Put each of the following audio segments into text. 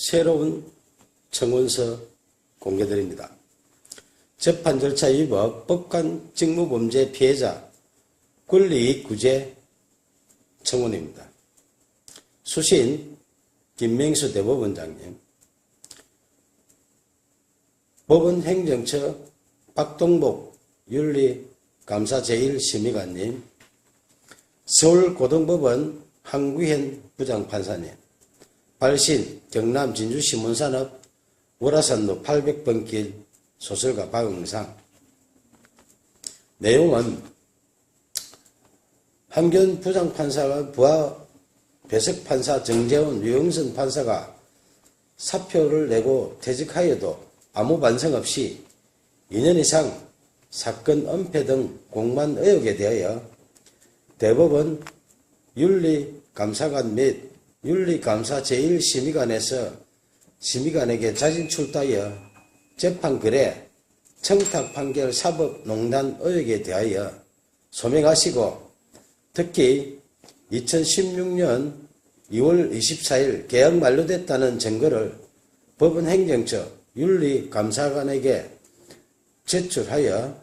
새로운 청원서 공개드립니다. 재판 절차 위법 법관 직무범죄 피해자 권리이익 구제 청원입니다. 수신 김명수 대법원장님, 법원 행정처 박동복 윤리감사 제1심의관님, 서울고등법원 한구현 부장판사님, 발신 경남 진주신문산업 월화산로 800번 길 소설가 박응상. 내용은 한균 부장판사와 부하 배석판사 정재훈, 유영선 판사가 사표를 내고 퇴직하여도 아무 반성 없이 2년 이상 사건 은폐 등 공만 의혹에 대하여 대법원 윤리감사관 및 윤리감사 제1심의관에서 심의관에게 자진 출두하여 재판거래 청탁 판결 사법농단 의혹에 대하여 소명하시고, 특히 2016년 2월 24일 계약 만료됐다는 증거를 법원 행정처 윤리감사관에게 제출하여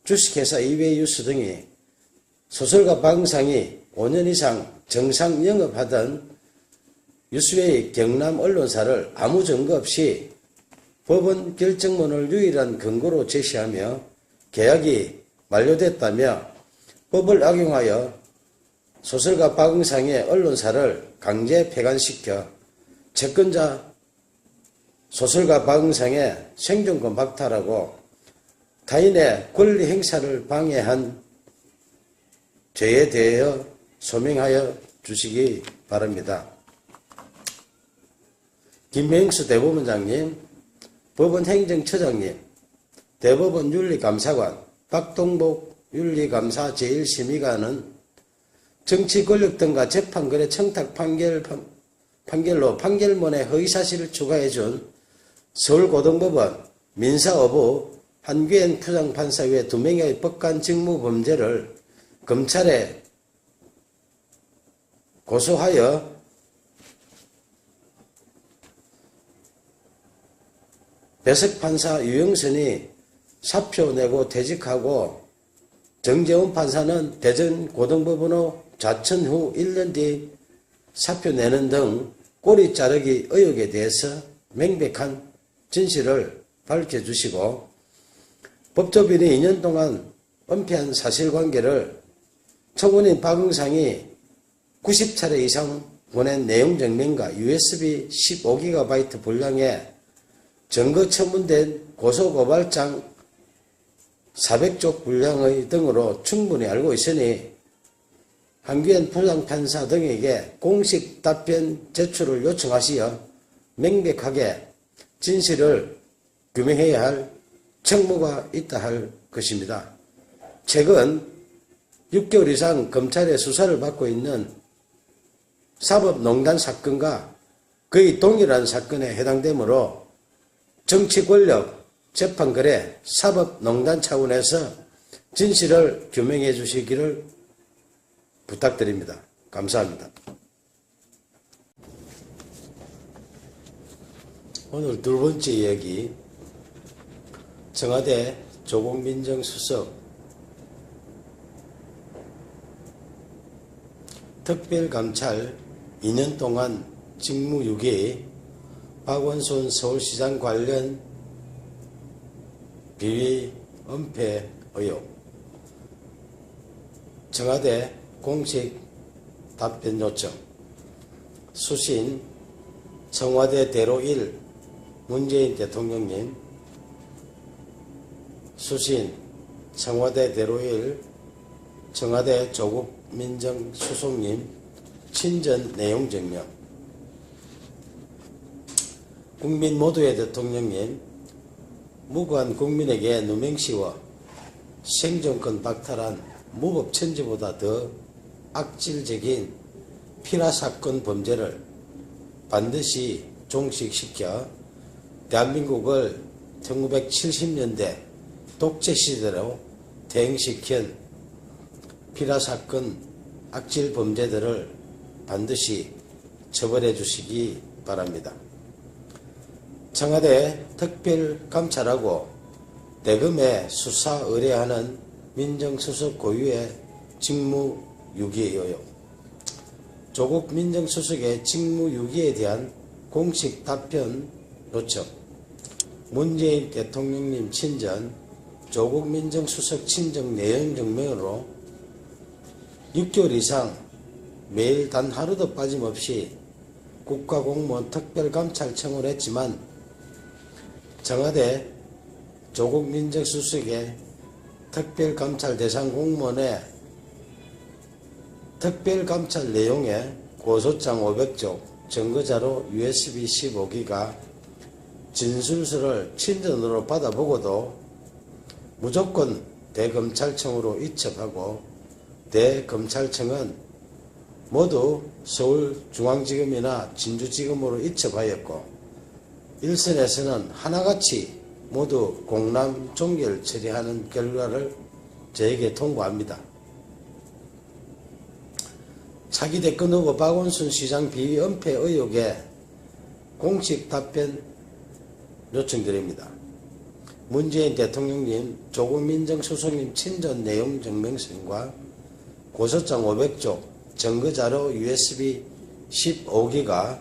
주식회사 이외유스 등이 소설가 박응상이 5년 이상 정상 영업하던 유수의 경남 언론사를 아무 증거 없이 법원 결정문을 유일한 근거로 제시하며 계약이 만료됐다며 법을 악용하여 소설가 박응상의 언론사를 강제 폐간시켜 채권자 소설가 박응상의 생존권 박탈하고 타인의 권리 행사를 방해한 죄에 대하여 소명하여 주시기 바랍니다. 김명수 대법원장님, 법원 행정처장님, 대법원 윤리감사관, 박동복 윤리감사 제1심의관은 정치 권력 등과 재판거래 청탁 판결로 판결문에 허위사실을 추가해준 서울고등법원 민사어부 한규현 부장판사 외 2명의 법관 직무범죄를 검찰에 고소하여 배석판사 유영선이 사표 내고 퇴직하고 정재훈 판사는 대전고등법원으로 자천 후 1년 뒤 사표 내는 등 꼬리 자르기 의혹에 대해서 명백한 진실을 밝혀주시고, 법조인이 2년 동안 은폐한 사실관계를 청원인 박응상이 90차례 이상 보낸 내용 증명과 USB 15GB 분량의 증거 첨부된 고소고발장 400쪽 분량의 등으로 충분히 알고 있으니 한규현 부장판사 등에게 공식 답변 제출을 요청하시어 명백하게 진실을 규명해야 할 책무가 있다 할 것입니다. 최근 6개월 이상 검찰의 수사를 받고 있는 사법농단 사건과 거의 동일한 사건에 해당되므로 정치권력, 재판거래, 사법농단 차원에서 진실을 규명해 주시기를 부탁드립니다. 감사합니다. 오늘 두 번째 이야기, 청와대 조국민정수석 특별감찰 2년 동안 직무유기 박원순 서울시장 관련 비위 은폐 의혹. 청와대 공식 답변 요청. 수신 청와대대로 1 문재인 대통령님, 수신 청와대대로 1 청와대 조국민정수석님 친전 내용 증명. 국민 모두의 대통령님, 무고한 국민에게 누명씌워 생존권 박탈한 무법천지보다 더 악질적인 피라사건 범죄를 반드시 종식시켜 대한민국을 1970년대 독재시대로 대행시킨 피라사건 악질 범죄들을 반드시 처벌해 주시기 바랍니다. 청와대 특별감찰하고 대검에 수사 의뢰하는 민정수석 고유의 직무유기 의혹. 조국 민정수석의 직무유기에 대한 공식 답변 요청. 문재인 대통령님 친전 조국 민정수석 친정 내용 증명으로 6개월 이상 매일 단 하루도 빠짐없이 국가공무원 특별감찰 청을 했지만 청와대 조국 민정수석의 특별감찰 대상 공무원의 특별감찰 내용에 고소장 500쪽, 증거자료 USB 15기가 진술서를 친전으로 받아보고도 무조건 대검찰청으로 이첩하고 대검찰청은 모두 서울중앙지검이나 진주지검으로 이첩하였고 일선에서는 하나같이 모두 공람 종결 처리하는 결과를 저에게 통보합니다. 차기 대권 후보 박원순 시장 비위 은폐 의혹에 공식 답변 요청드립니다. 문재인 대통령님, 조국 민정수석님 친전 내용 증명서과 고소장 500쪽, 증거자료 USB 15기가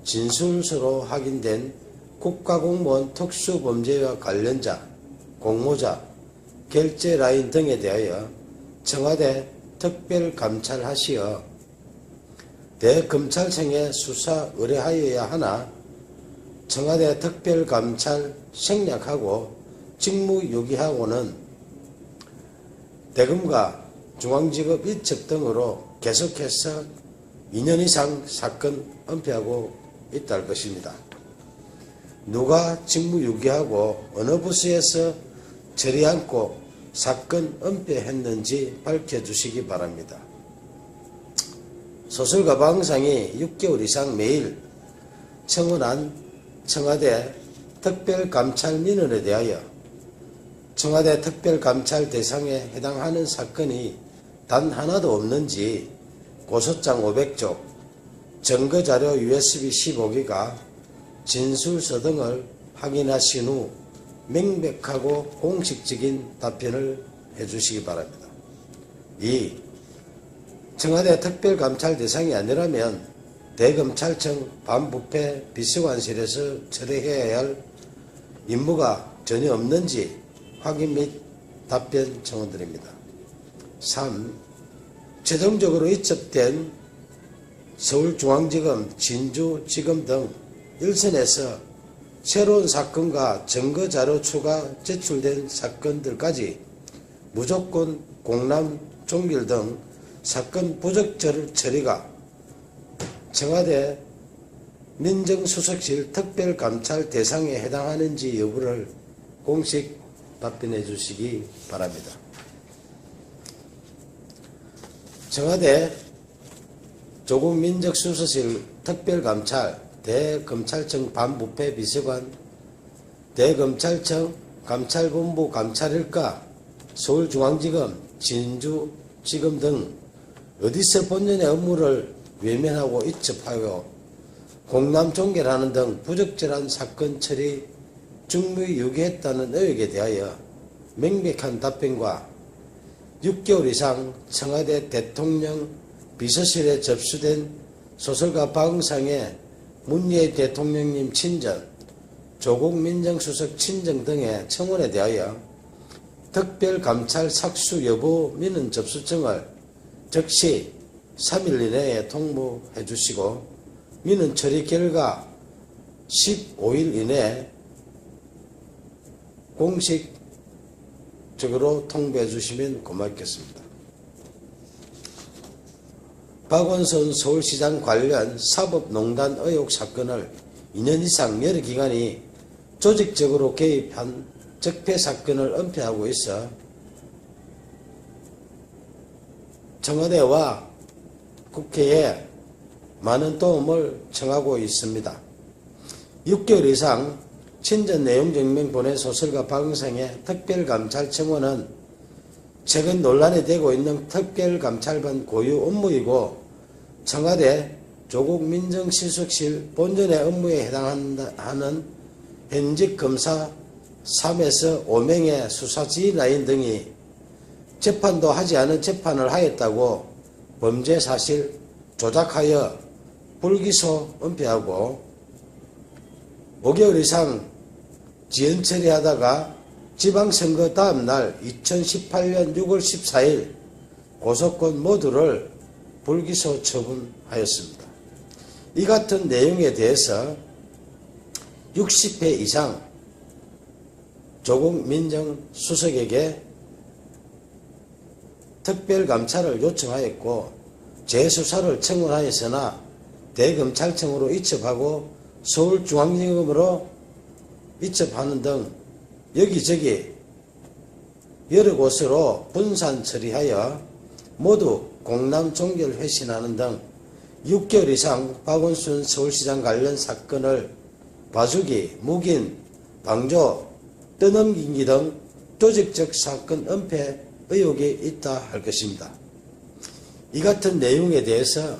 진술서로 확인된 국가공무원 특수범죄와 관련자, 공모자, 결제라인 등에 대하여 청와대 특별감찰하시어 대검찰청에 수사 의뢰하여야 하나 청와대 특별감찰 생략하고 직무유기하고는 대검과 중앙지검 이첩 등으로 계속해서 2년 이상 사건 은폐하고 있다는 것입니다. 누가 직무유기하고 어느 부서에서 처리 않고 사건 은폐했는지 밝혀주시기 바랍니다. 소설가 박응상이 6개월 이상 매일 청원한 청와대 특별감찰 민원에 대하여 청와대 특별감찰 대상에 해당하는 사건이 단 하나도 없는지 고소장 500쪽, 증거자료 USB 15기가 진술서 등을 확인하신 후 명백하고 공식적인 답변을 해주시기 바랍니다. 2. 청와대 특별감찰 대상이 아니라면 대검찰청 반부패 비서관실에서 처리해야 할 임무가 전혀 없는지 확인 및 답변 청원드립니다. 3. 최종적으로 이첩된 서울중앙지검, 진주지검 등 일선에서 새로운 사건과 증거자료 추가 제출된 사건들까지 무조건 공람 종결 등 사건 부적절 처리가 청와대 민정수석실 특별감찰 대상에 해당하는지 여부를 공식 답변해 주시기 바랍니다. 청와대 조국 민정수석실 특별감찰, 대검찰청 반부패 비서관, 대검찰청 감찰본부 감찰일가, 서울중앙지검, 진주지검 등 어디서 본연의 업무를 외면하고 이첩하고 공람 종결하는 등 부적절한 사건 처리 직무유기했다는 의혹에 대하여 명백한 답변과 6개월 이상 청와대 대통령 비서실에 접수된 소설가 박응상의 문재인 대통령님 친전, 조국 민정수석 친정 등의 청원에 대하여 특별감찰 착수 여부 민원 접수증을 즉시 3일 이내에 통보해 주시고 민원 처리 결과 15일 이내에 공식적으로 통보해 주시면 고맙겠습니다. 박원순 서울시장 관련 사법농단 의혹 사건을 2년 이상 여러 기관이 조직적으로 개입한 적폐 사건을 은폐하고 있어 청와대와 국회에 많은 도움을 청하고 있습니다. 6개월 이상 친전 내용 증명 보낸 소설가 박응상의 특별감찰 청원은 최근 논란이 되고 있는 특별감찰반 고유 업무이고 청와대 조국 민정수석실 본전의 업무에 해당하는 현직 검사 3에서 5명의 수사 지휘라인 등이 재판도 하지 않은 재판을 하였다고 범죄 사실 조작하여 불기소 은폐하고 5개월 이상 지연 처리하다가 지방선거 다음날 2018년 6월 14일 고소권 모두를 불기소 처분하였습니다. 이 같은 내용에 대해서 60회 이상 조국 민정수석에게 특별감찰을 요청하였고 재수사를 청구하였으나 대검찰청으로 이첩하고 서울중앙지검으로 이첩하는 등 여기저기 여러 곳으로 분산 처리하여 모두 공남 종결 회신하는 등 6개월 이상 박원순 서울시장 관련 사건을 봐주기, 묵인, 방조, 떠넘기기 등 조직적 사건 은폐 의혹이 있다 할 것입니다. 이 같은 내용에 대해서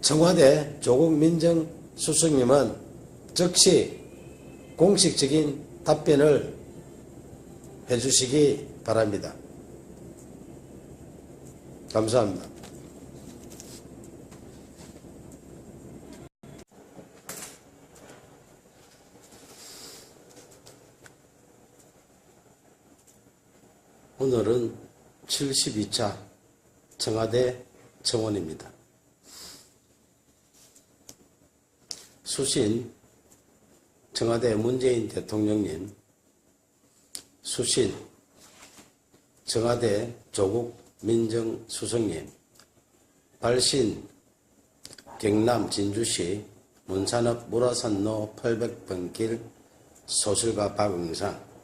청와대 조국 민정수석님은 즉시 공식적인 답변을 해주시기 바랍니다. 감사합니다. 오늘은 72차 청와대 청원입니다. 수신 청와대 문재인 대통령님, 수신 청와대 조국 민정수석님, 발신 경남 진주시 문산읍 무라산로 800번길 소설가 박응상.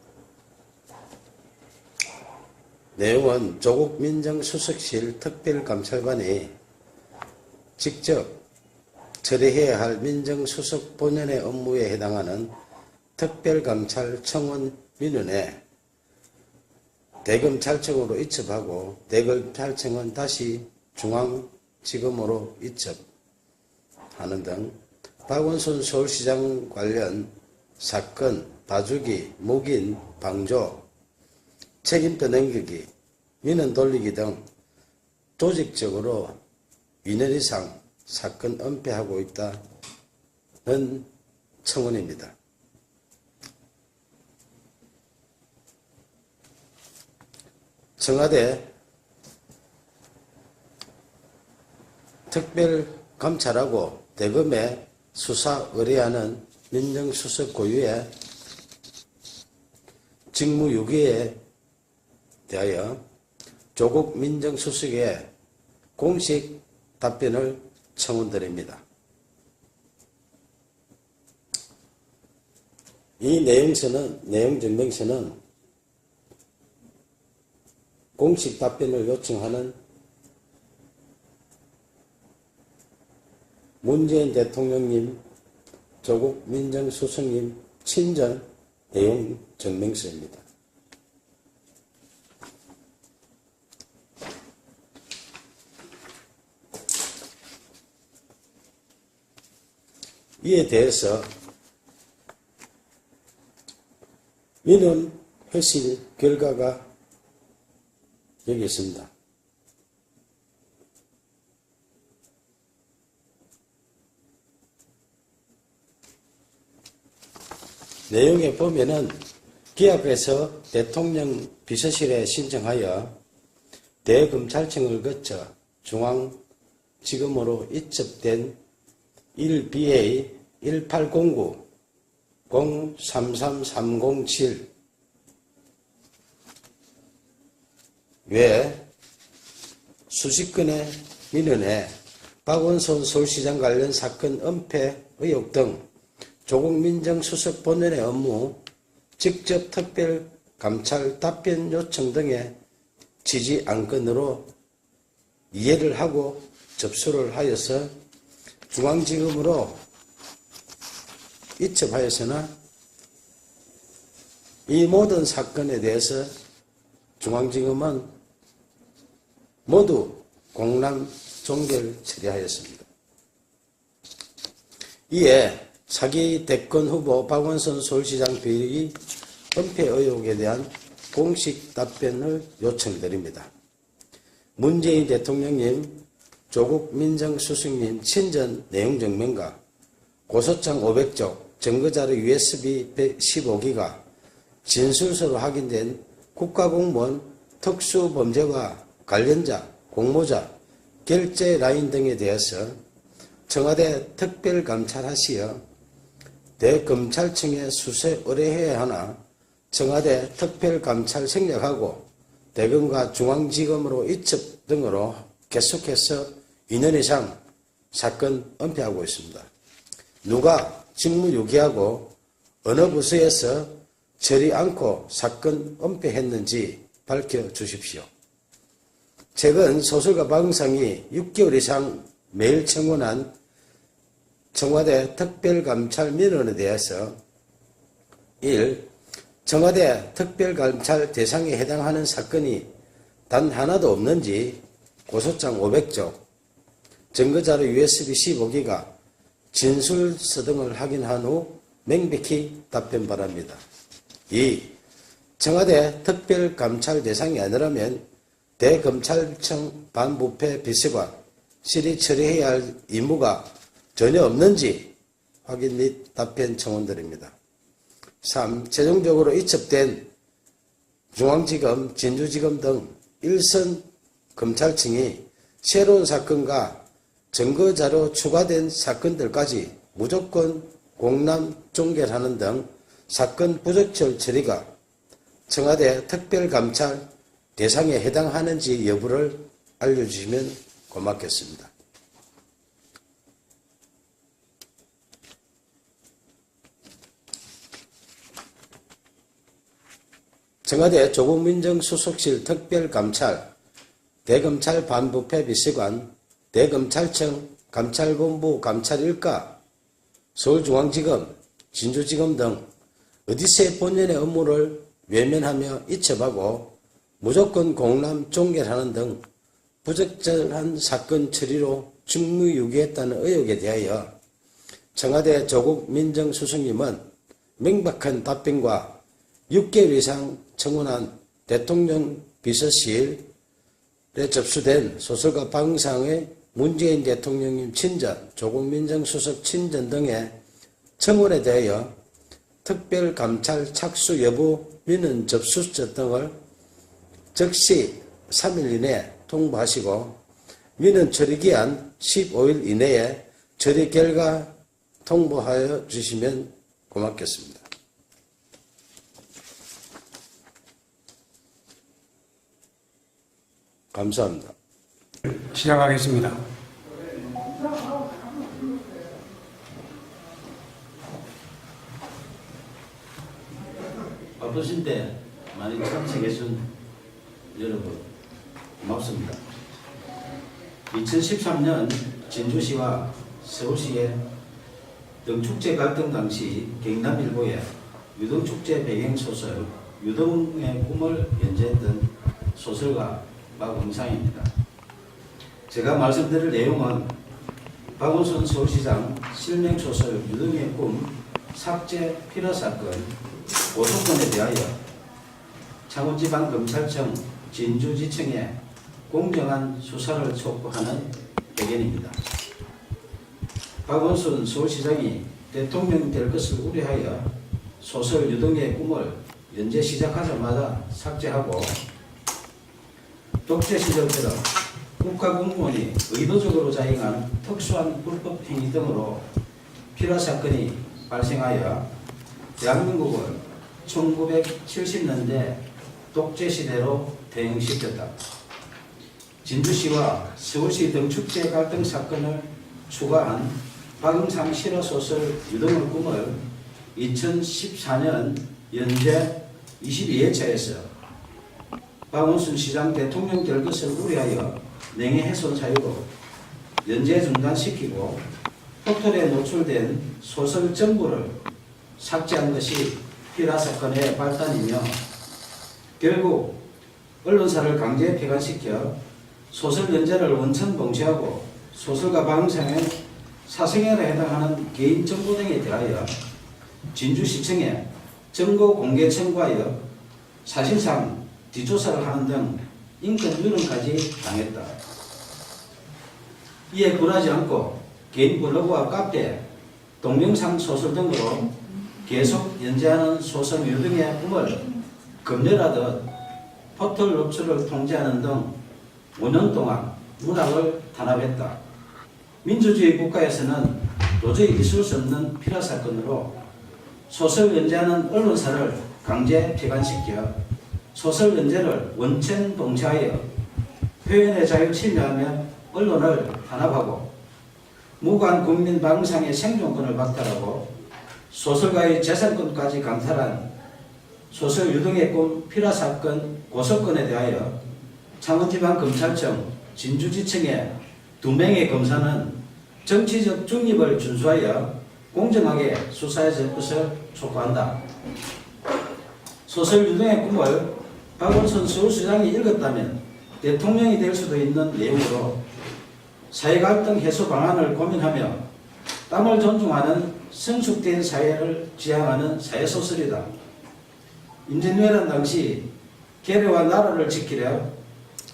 내용은 조국 민정수석실 특별감찰관이 직접 처리해야 할 민정수석 본연의 업무에 해당하는 특별감찰 청원 민원에 대검찰청으로 이첩하고 대검찰청은 다시 중앙지검으로 이첩하는 등 박원순 서울시장 관련 사건 봐주기, 묵인, 방조, 책임 떠넘기기, 민원 돌리기 등 조직적으로 2년 이상 사건 은폐하고 있다는 청원입니다. 청와대 특별감찰하고 대검에 수사 의뢰하는 민정수석 고유의 직무유기에 대하여 조국 민정수석의 공식 답변을 청원드립니다. 이 내용증명서는 공식 답변을 요청하는 문재인 대통령님, 조국 민정수석님 친전 내용 증명서입니다. 이에 대해서 민원 회실 결과가 여기 있습니다. 내용에 보면은 기합에서 대통령 비서실에 신청하여 대검찰청을 거쳐 중앙지검으로 이첩된 1BA 1809 033307 외 수십 건의 민원에 박원순 서울시장 관련 사건 은폐 의혹 등 조국 민정수석 본연의 업무, 직접 특별 감찰 답변 요청 등의 지지 안건으로 이해를 하고 접수를 하여서 중앙지검으로 이첩하였으나 이 모든 사건에 대해서 중앙지검은 모두 공람 종결 처리하였습니다. 이에 차기 대권 후보 박원순 서울시장 비리 은폐 의혹에 대한 공식 답변을 요청드립니다. 문재인 대통령님, 조국 민정수석님 친전 내용 증명과 고소장 500쪽, 증거자료 USB 15기가, 진술서로 확인된 국가공무원 특수범죄와 관련자, 공모자, 결제 라인 등에 대해서 청와대 특별감찰하시어 대검찰청에 수사 의뢰해야 하나 청와대 특별감찰 생략하고 대검과 중앙지검으로 이첩 등으로 계속해서 2년 이상 사건 은폐하고 있습니다. 누가 직무유기하고 어느 부서에서 처리 않고 사건 은폐했는지 밝혀주십시오. 최근 소설가 박응상이 6개월 이상 매일 청원한 청와대 특별감찰 민원에 대해서 1. 청와대 특별감찰 대상에 해당하는 사건이 단 하나도 없는지 고소장 500쪽, 증거자료 USB 15기가, 진술서 등을 확인한 후 명백히 답변 바랍니다. 2. 청와대 특별감찰 대상이 아니라면 대검찰청 반부패 비서관실이 처리해야 할 임무가 전혀 없는지 확인 및 답변 청원드립니다. 3. 최종적으로 이첩된 중앙지검, 진주지검 등 일선 검찰청이 새로운 사건과 증거자료 추가된 사건들까지 무조건 공람 종결하는 등 사건 부적절 처리가 청와대 특별감찰 대상에 해당하는지 여부를 알려주시면 고맙겠습니다. 청와대 조국 민정수석실 특별감찰, 대검찰 반부패 비서관, 대검찰청 감찰본부 감찰일가, 서울중앙지검, 진주지검 등 어디서의 본연의 업무를 외면하며 이첩하고 무조건 공람 종결하는 등 부적절한 사건 처리로 직무유기했다는 의혹에 대하여 청와대 조국 민정수석님은 명백한 답변과 6개월 이상 청원한 대통령 비서실에 접수된 소설가 박응상의 문재인 대통령님 친전, 조국 민정수석 친전 등의 청원에 대하여 특별감찰 착수 여부 민원 접수처 등을 즉시 3일 이내에 통보하시고 민원 처리기한 15일 이내에 처리 결과 통보하여 주시면 고맙겠습니다. 감사합니다. 시작하겠습니다. 바쁘신데 많이 참석해준 여러분 고맙습니다. 2013년 진주시와 서울시의 등축제 갈등 당시 경남일보에 유등축제 배경소설 유등의 꿈을 연재했던 소설가 박응상입니다. 제가 말씀드릴 내용은 박원순 서울시장 실명소설 유등의 꿈 삭제 필화 사건 고소건에 대하여 창원지방검찰청 진주지청에 공정한 수사를 촉구하는 배경입니다. 박원순 서울시장이 대통령 될 것을 우려하여 소설 유등의 꿈을 연재 시작하자마자 삭제하고 독재 시절처럼 국가공무원이 의도적으로 자행한 특수한 불법 행위 등으로 필화 사건이 발생하여 대한민국을 1970년대 독재 시대로 대응시켰다. 진주시와 서울시 등축제 갈등 사건을 추가한 박응상 실화소설 유등의 꿈을 2014년 연재 22회차에서 박원순 시장 대통령 될 것을 우려하여 명예훼손 사유로 연재 중단시키고 포털에 노출된 소설 전부를 삭제한 것이 필화 사건의 발단이며 결국 언론사를 강제 폐간시켜 소설 연재를 원천 봉쇄하고 소설가 박응상의 사생활에 해당하는 개인정보 등에 대하여 진주시청에 정보 공개 청구하여 사실상 뒷조사를 하는 등 인권 유린까지 당했다. 이에 굴하지 않고 개인 블로그와 카페, 동영상 소설 등으로 계속 연재하는 소설류 등의 꿈을 검열하듯 포털 노출을 통제하는 등 5년 동안 문학을 탄압했다. 민주주의 국가에서는 도저히 있을 수 없는 필화 사건으로 소설 연재하는 언론사를 강제 폐간시켜 소설 연재를 원천 봉쇄하여 표현의 자유 침해하며 언론을 탄압하고 무관 국민 방송의 생존권을 박탈하고 소설가의 재산권까지 강탈한 소설 유등의 꿈 필화 사건 고소건에 대하여 창원지방검찰청 진주지청의 2명의 검사는 정치적 중립을 준수하여 공정하게 수사해 줄 것을 촉구한다. 소설 유등의 꿈을 박원순 서울시장이 읽었다면 대통령이 될 수도 있는 내용으로 사회갈등 해소 방안을 고민하며 땀을 존중하는 성숙된 사회를 지향하는 사회소설이다. 임진왜란 당시 계례와 나라를 지키려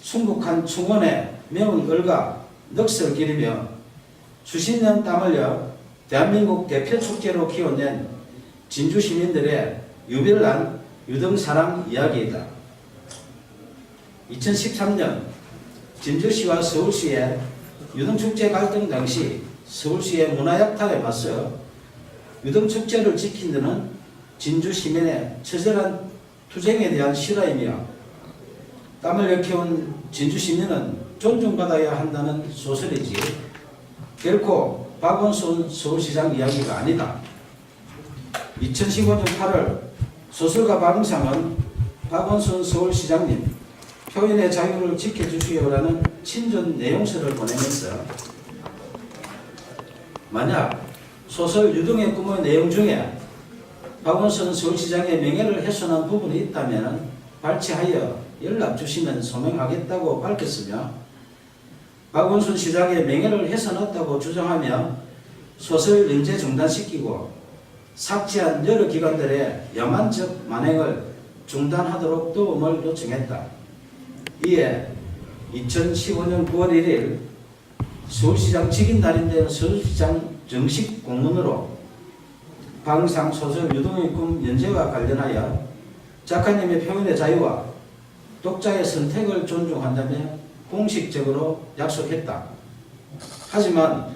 순국한 충원에 매운 얼과 넋을 기리며 수십 년 땀 흘려 대한민국 대표 축제로 키워낸 진주 시민들의 유별난 유등사랑 이야기이다. 2013년 진주시와 서울시의 유등축제 갈등 당시 서울시의 문화약탈에 맞서 유등축제를 지킨 데는 진주 시민의 처절한 투쟁에 대한 실화이며 땀을 흘려키운 진주 시민은 존중받아야 한다는 소설이지 결코 박원순 서울시장 이야기가 아니다. 2015년 8월 소설가 박응상은 박원순 서울시장님 표현의 자유를 지켜주시오라는 친전 내용서를 보내면서 만약 소설 유등의 꿈의 내용 중에 박원순 서울시장의 명예를 훼손한 부분이 있다면 발췌하여 연락 주시면 소명하겠다고 밝혔으며 박원순 시장의 명예를 훼손했다고 주장하며 소설 연재 중단시키고 삭제한 여러 기관들의 야만적 만행을 중단하도록 도움을 요청했다. 이에 2015년 9월 1일 서울시장 직인 날인데 서울시장 정식 공문으로 박응상 소설 유등의 꿈 연재와 관련하여 작가님의 표현의 자유와 독자의 선택을 존중한다며 공식적으로 약속했다. 하지만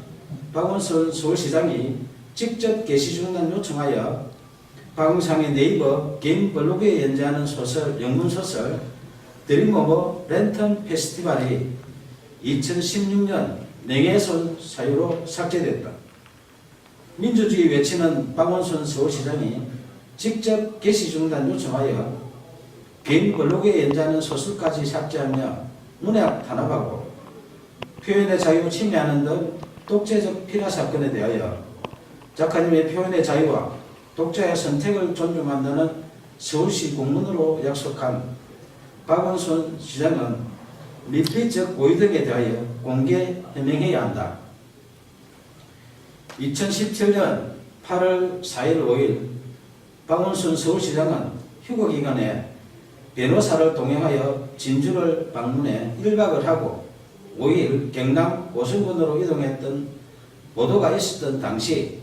박원순 서울시장이 직접 게시 중단 요청하여 박응상의 네이버 개인 블로그에 연재하는 소설, 영문소설 드림오버 랜턴 페스티벌이 2016년 명예훼손 사유로 삭제됐다. 민주주의 외치는 박원순 서울시장이 직접 게시 중단 요청하여 개인 블로그에 연재하는 소설까지 삭제하며 문학 탄압하고 표현의 자유 침해하는 등 독재적 필화 사건에 대하여 작가님의 표현의 자유와 독자의 선택을 존중한다는 서울시 공문으로 약속한 박원순 시장은 밀폐적 고의 등에 대하여 공개 해명해야 한다. 2017년 8월 4일 5일 박원순 서울시장은 휴거기간에 변호사를 동행하여 진주를 방문해 1박을 하고 5일 경남 오승군으로 이동했던 보도가 있었던 당시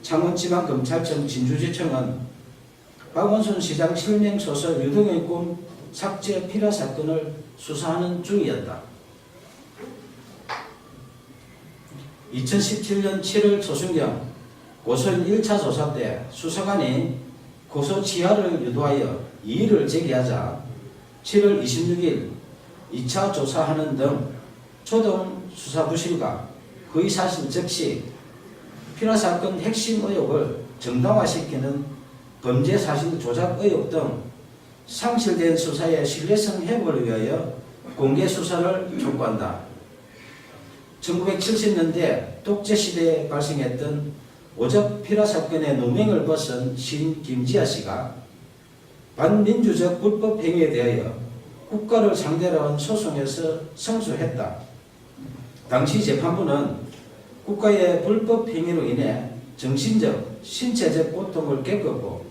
창원지방검찰청 진주지청은 박원순 시장 실명 소설 유등의 꿈 삭제 필화 사건을 수사하는 중이었다. 2017년 7월 초순경 고소인 1차 조사 때 수사관이 고소 취하를 유도하여 이의를 제기하자 7월 26일 2차 조사하는 등 초동 수사 부실과 거의 사실 적시 필화 사건 핵심 의혹을 정당화시키는 범죄 사실 조작 의혹 등 상실된 수사의 신뢰성 회복을 위하여 공개 수사를 촉구한다. 1970년대 독재시대에 발생했던 오적 필화 사건의 누명을 벗은 시인 김지아 씨가 반민주적 불법 행위에 대하여 국가를 상대로 한 소송에서 승소했다. 당시 재판부는 국가의 불법 행위로 인해 정신적, 신체적 고통을 겪었고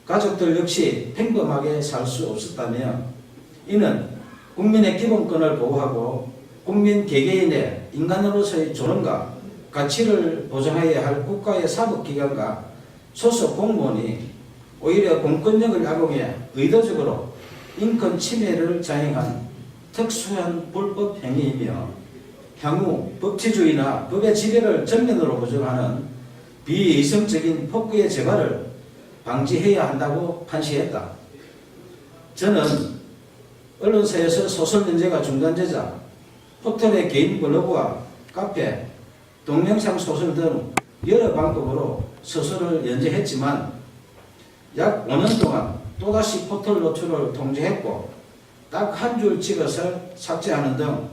가족들 역시 평범하게 살 수 없었다며 이는 국민의 기본권을 보호하고 국민 개개인의 인간으로서의 존엄과 가치를 보장해야 할 국가의 사법기관과 소속 공무원이 오히려 공권력을 악용해 의도적으로 인권 침해를 자행한 특수한 불법 행위이며 향후 법치주의나 법의 지배를 전면으로 부정하는 비이성적인 폭구의 재발을 방지해야 한다고 판시했다. 저는 언론사에서 소설 연재가 중단되자 포털의 개인 블로그와 카페, 동영상 소설 등 여러 방법으로 소설을 연재했지만 약 5년 동안 또다시 포털 노출을 통제했고 딱 한 줄 찍어서 삭제하는 등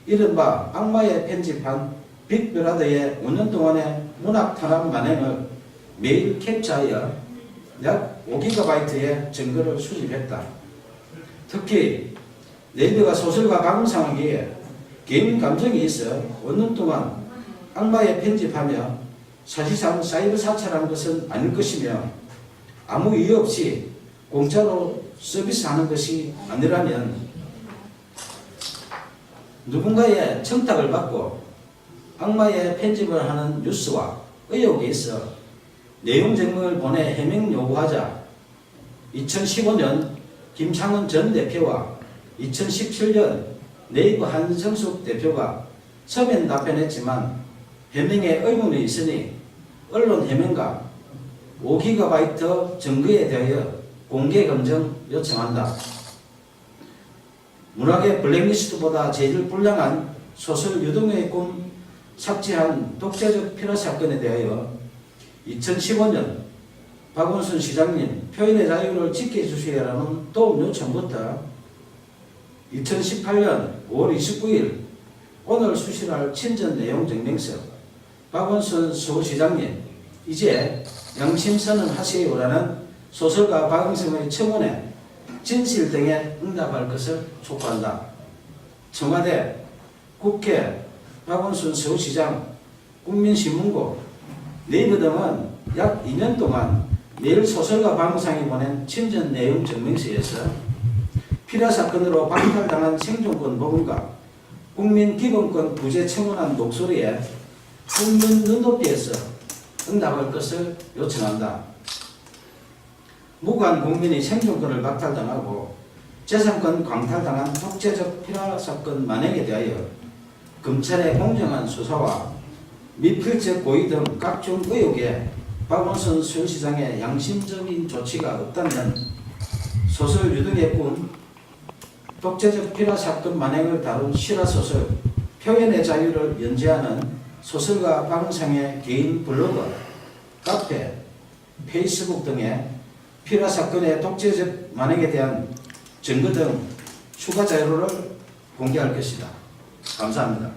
이른바 악마의 편집한 빅브라더의 5년 동안의 문학 탄압 만행을 매일 캡처하여 약 5GB의 증거를 수집했다. 특히 네이버가 소설가 박은상에게 개인 감정이 있어 5년 동안 악마의 편집하며 사실상 사이버 사찰한 것은 아닐 것이며 아무 이유 없이 공짜로 서비스하는 것이 아니라면 누군가의 청탁을 받고 악마의 편집을 하는 뉴스와 의혹이 있어 내용 증명을 보내 해명 요구하자 2015년 김창원 전 대표와 2017년 네이버 한성숙 대표가 서면 답변했지만 해명에 의문이 있으니 언론 해명과 5GB 증거에 대하여 공개 검증 요청한다. 문학의 블랙리스트보다 재질 불량한 소설 유동의 꿈 삭제한 독재적 필화 사건에 대하여 2015년 박원순 시장님 표현의 자유를 지켜주시라는 도움 요청부터 2018년 5월 29일 오늘 수신할 친전 내용 증명서 박원순 서울시장님 이제 양심선언 하세요라는 소설가 박응성의 청원에 진실 등에 응답할 것을 촉구한다. 청와대, 국회, 박원순 서울시장, 국민신문고, 네이버 등은 약 2년 동안 매일 소설가 박응상이 보낸 친전 내용 증명서에서 필화 사건으로 박탈당한 생존권 복원과 국민 기본권 부재 청원한 목소리에 국민 눈높이에서 응답할 것을 요청한다. 무고한 국민이 생존권을 박탈당하고 재산권 광탈당한 독재적 필화 사건 만행에 대하여 검찰의 공정한 수사와 미필적 고의 등 각종 의혹에 박원순 서울시장의 양심적인 조치가 없다면 소설 유등의 꿈, 독재적 필화 사건 만행을 다룬 실화소설 표현의 자유를 연재하는 소설가 박응상의 개인 블로그, 카페, 페이스북 등에 필화 사건의 독재적 만행에 대한 증거 등 추가 자료를 공개할 것이다. 감사합니다.